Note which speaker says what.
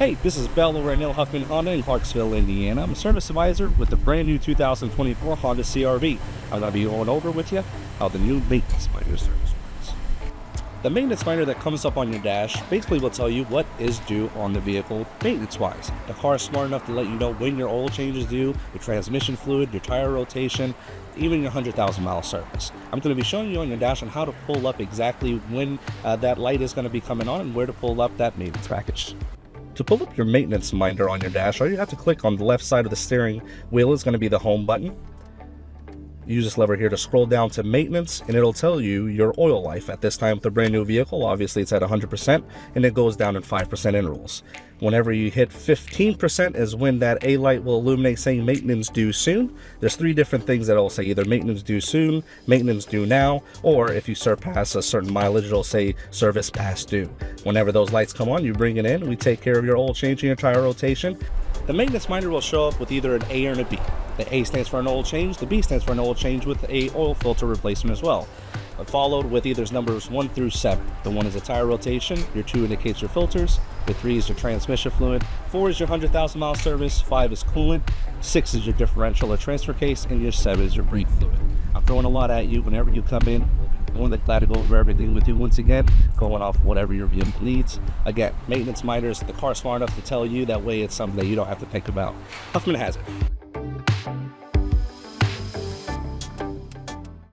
Speaker 1: Hey, this is Bell over at Neil Huffman Honda in Clarksville, Indiana. I'm a service advisor with the brand new 2024 Honda CR-V. I'm going to be going over with you how the new maintenance minder service works. The maintenance minder that comes up on your dash basically will tell you what is due on the vehicle maintenance-wise. The car is smart enough to let you know when your oil change is due, your transmission fluid, your tire rotation, even your 100,000 mile service. I'm going to be showing you on your dash on how to pull up exactly when that light is going to be coming on and where to pull up that maintenance package. To pull up your maintenance minder on your dash, all you have to click on the left side of the steering wheel is going to be the home button. Use this lever here to scroll down to maintenance, and it'll tell you your oil life. At this time with the brand new vehicle, obviously it's at 100%, and it goes down in 5% intervals. Whenever you hit 15% is when that A light will illuminate saying maintenance due soon. There's three different things that it'll say, either maintenance due soon, maintenance due now, or if you surpass a certain mileage, it'll say service past due. Whenever those lights come on, you bring it in, we take care of your oil change and your tire rotation. The maintenance minder will show up with either an A or an B. The A stands for an oil change, the B stands for an oil change with a oil filter replacement as well. Followed with either numbers 1 through 7. The 1 is a tire rotation, your 2 indicates your filters, your 3 is your transmission fluid, 4 is your 100,000 mile service, 5 is coolant, 6 is your differential or transfer case, and your 7 is your brake fluid. I'm throwing a lot at you. Whenever you come in, we'll be glad to go over everything with you once again, going off whatever your vehicle needs. Again, maintenance minders, the car's smart enough to tell you, that way it's something that you don't have to think about. Huffman has it.